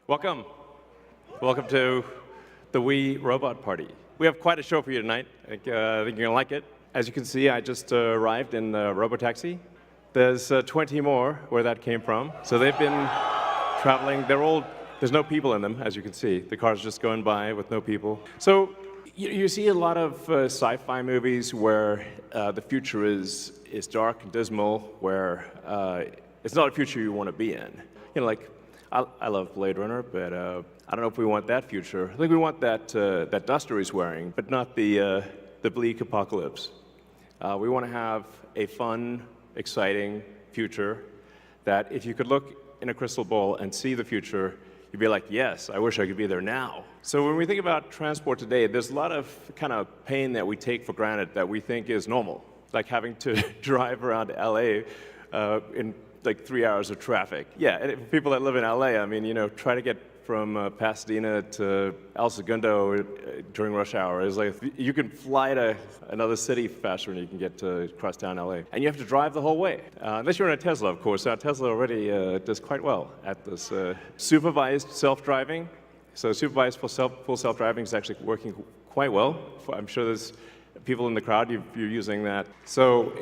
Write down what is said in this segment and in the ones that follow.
Welcome. Welcome to the Wii Robot Party. We have quite a show for you tonight. I think you're going to like it. As you can see, I just arrived in the Robotaxi. There's 20 more where that came from. So they've been traveling. There's no people in them, as you can see. The car's just going by with no people. So you see a lot of sci-fi movies where the future is dark and dismal, where it's not a future you want to be in. You know, like, I love Blade Runner, but I don't know if we want that future. I think we want that duster he's wearing, but not the bleak apocalypse. We want to have a fun, exciting future that if you could look in a crystal ball and see the future, you'd be like, yes, I wish I could be there now. So when we think about transport today, there's a lot of kind of pain that we take for granted that we think is normal, like having to drive around LA in like 3 hours of traffic. Yeah, and for people that live in LA, I mean, you know, try to get from Pasadena to El Segundo during rush hour. It's like you can fly to another city faster than you can get to cross town LA. And you have to drive the whole way. Unless you're in a Tesla, of course. Our Tesla already does quite well at this supervised self-driving. So supervised full self-driving is actually working quite well. I'm sure there's people in the crowd, you're using that. So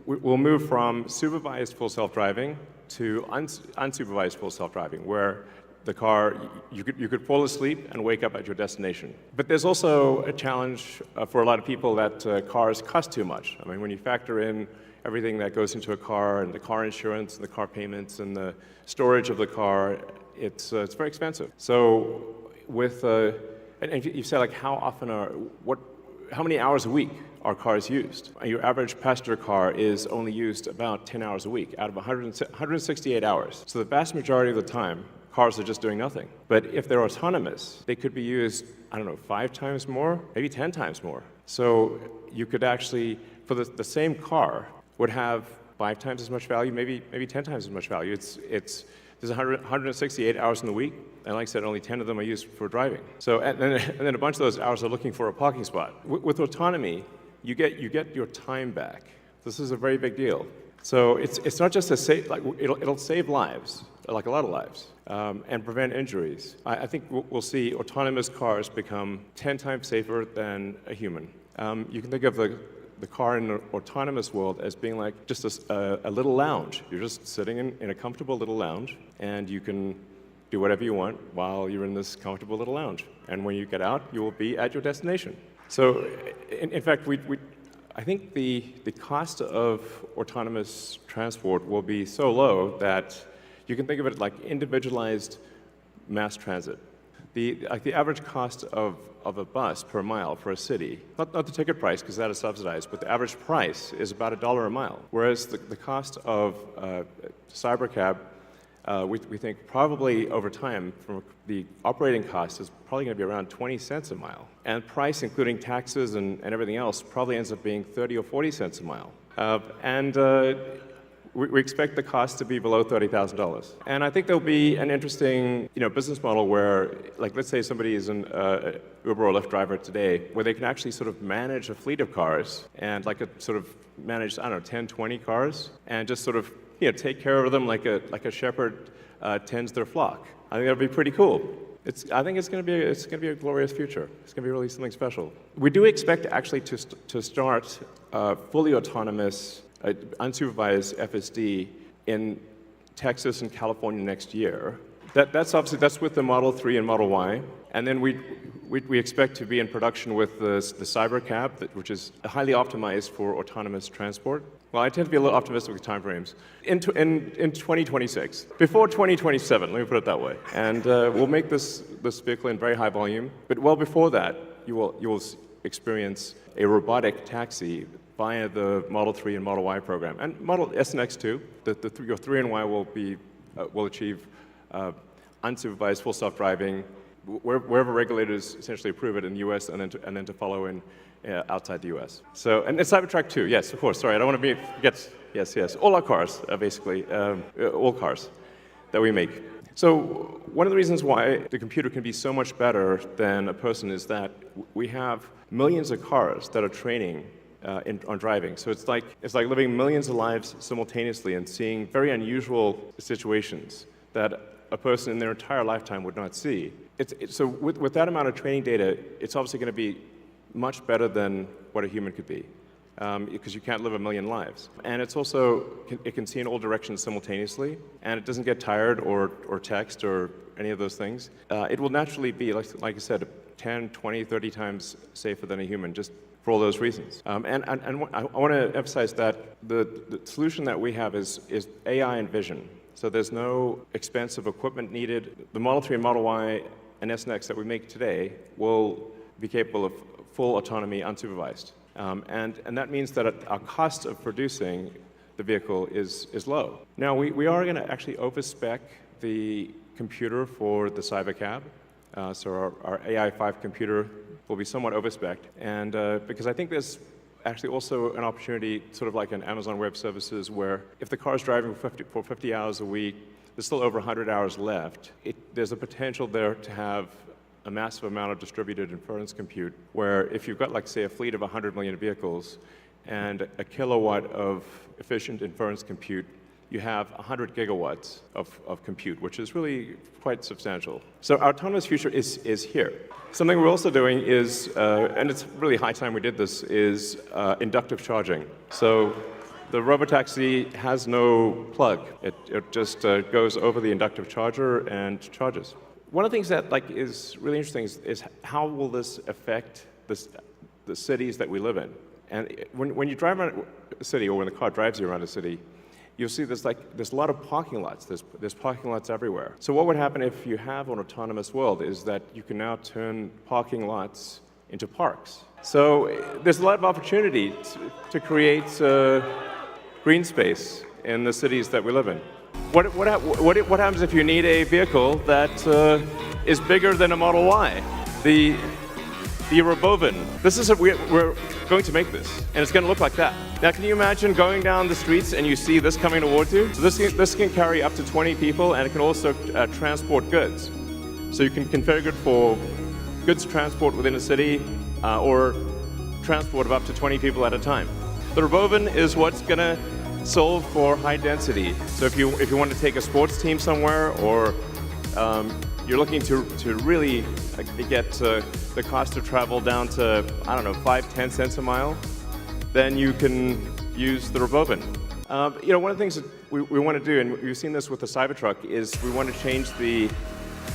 we'll move from supervised full self-driving to unsupervised full self-driving, where the car, you could fall asleep and wake up at your destination. But there's also a challenge for a lot of people that cars cost too much. I mean, when you factor in everything that goes into a car, and the car insurance, and the car payments, and the storage of the car, it's very expensive. So with, and you say like how many hours a week are cars used? Your average passenger car is only used about 10 hours a week out of 168 hours. So the vast majority of the time, cars are just doing nothing. But if they're autonomous, they could be used, I don't know, 5 times more, maybe 10 times more. So you could actually, for the same car, would have 5 times as much value, maybe 10 times as much value. There's 168 hours in the week, and like I said, only 10 of them are used for driving. So, and then a bunch of those hours are looking for a parking spot. With autonomy, you get your time back. This is a very big deal. So it's not just it'll save lives, like a lot of lives, and prevent injuries. I think we'll see autonomous cars become 10 times safer than a human. You can think of the car in an autonomous world as being like just a little lounge. You're just sitting in a comfortable little lounge, and you can do whatever you want while you're in this comfortable little lounge. And when you get out, you will be at your destination. So, in fact, I think the cost of autonomous transport will be so low that you can think of it like individualized mass transit. The average cost of a bus per mile for a city, not the ticket price, because that is subsidized, but the average price is about $1 a mile. Whereas the cost of CYBERCAB, we think probably over time, from the operating cost is probably going to be around 20 cents a mile. And price, including taxes and everything else, probably ends up being 30 or 40 cents a mile. We expect the cost to be below $30,000. And I think there'll be an interesting business model where, like, let's say somebody is an Uber or Lyft driver today, where they can actually sort of manage a fleet of cars and sort of manage, I don't know, 10, 20 cars, and just sort of take care of them like a shepherd tends their flock. I think that'd be pretty cool. I think it's going to be a glorious future. It's going to be really something special. We do expect actually to start fully autonomous, unsupervised FSD in Texas and California next year. That's with the Model 3 and Model Y. And then we expect to be in production with the CYBERCAB, which is highly optimized for autonomous transport. Well, I tend to be a little optimistic with timeframes. In 2026, before 2027, let me put it that way. And we'll make this vehicle in very high volume. But well before that, you will experience a robotic taxi via the Model 3 and Model Y program, and Model S and X too. Your 3 and Y will achieve unsupervised full self-driving wherever regulators essentially approve it in the U.S. and then to follow in outside the U.S. So, and Cybertruck too. Yes, of course. Sorry, I don't want to forget. Yes. All our cars, basically, all cars that we make. So one of the reasons why the computer can be so much better than a person is that we have millions of cars that are training on driving. So it's like living millions of lives simultaneously and seeing very unusual situations that a person in their entire lifetime would not see. So with that amount of training data, it's obviously going to be much better than what a human could be, because you can't live a million lives. And it's also, it can see in all directions simultaneously, and it doesn't get tired or text or any of those things. It will naturally be, like I said, 10, 20, 30 times safer than a human, just for all those reasons. And I want to emphasize that the solution that we have is AI and vision. So there's no expensive equipment needed. The Model 3 and Model Y and S and X that we make today will be capable of full autonomy unsupervised. And that means that our cost of producing the vehicle is low. Now, we are going to actually overspec the computer for the CYBERCAB. So our AI5 computer will be somewhat overspec'd. And because I think there's actually also an opportunity, sort of like in Amazon Web Services, where if the car is driving for 50 hours a week, there's still over 100 hours left. There's a potential there to have a massive amount of distributed inference compute, where if you've got, like, say, a fleet of 100 million vehicles and a kilowatt of efficient inference compute, you have 100 gigawatts of compute, which is really quite substantial. So our autonomous future is here. Something we're also doing is, and it's really high time we did this, is inductive charging. So the robotaxi has no plug. It just goes over the inductive charger and charges. One of the things that is really interesting is how will this affect the cities that we live in? And when you drive around a city, or when the car drives you around a city, you'll see there's a lot of parking lots. There's parking lots everywhere. So what would happen if you have an autonomous world is that you can now turn parking lots into parks. So there's a lot of opportunity to create green space in the cities that we live in. What happens if you need a vehicle that is bigger than a Model Y? The Robovan. We're going to make this, and it's going to look like that. Now, can you imagine going down the streets and you see this coming towards you? So this can carry up to 20 people, and it can also transport goods. So you can configure it for goods transport within a city, or transport of up to 20 people at a time. The Robovan is what's going to solve for high density. So if you want to take a sports team somewhere, or you're looking to really get the cost of travel down to, I don't know, 5-10 cents a mile, then you can use the Robovan. One of the things that we want to do, and we've seen this with the Cybertruck, is we want to change the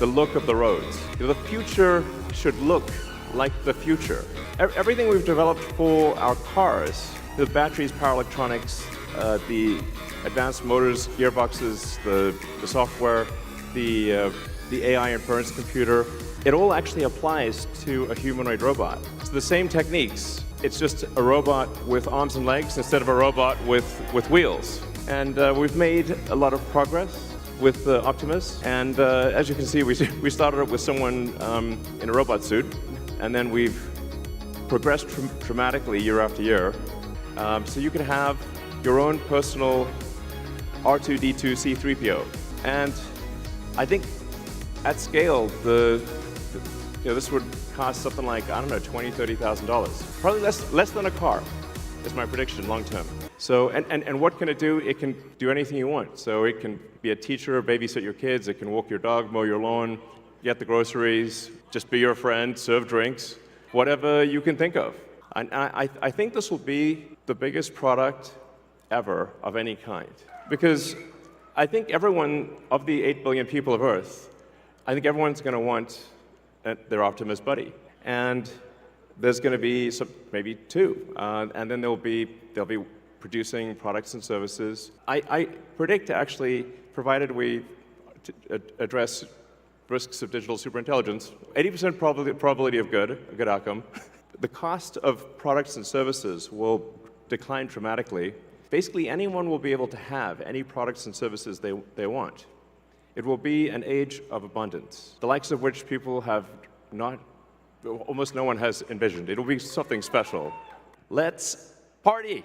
look of the roads. The future should look like the future. Everything we've developed for our cars, the batteries, power electronics, the advanced motors, gearboxes, the software, the AI inference computer, it all actually applies to a humanoid robot. It's the same techniques. It's just a robot with arms and legs instead of a robot with wheels. And we've made a lot of progress with Optimus. And as you can see, we started with someone in a robot suit, and then we've progressed dramatically year after year. So you can have your own personal R2-D2 C-3PO. And I think at scale, this would cost something like, I don't know, $20,000, $30,000. Probably less than a car, is my prediction, long term. So, and what can it do? It can do anything you want. So it can be a teacher, babysit your kids, it can walk your dog, mow your lawn, get the groceries, just be your friend, serve drinks, whatever you can think of. And I think this will be the biggest product ever of any kind. Because I think everyone, of the 8 billion people of Earth, I think everyone's going to want their Optimus buddy. And there's going to be maybe two. And then they'll be producing products and services. I predict, actually, provided we address risks of digital superintelligence, 80% probability of a good outcome. The cost of products and services will decline dramatically. Basically, anyone will be able to have any products and services they want. It will be an age of abundance, the likes of which people have almost no one has envisioned. It'll be something special. Let's party!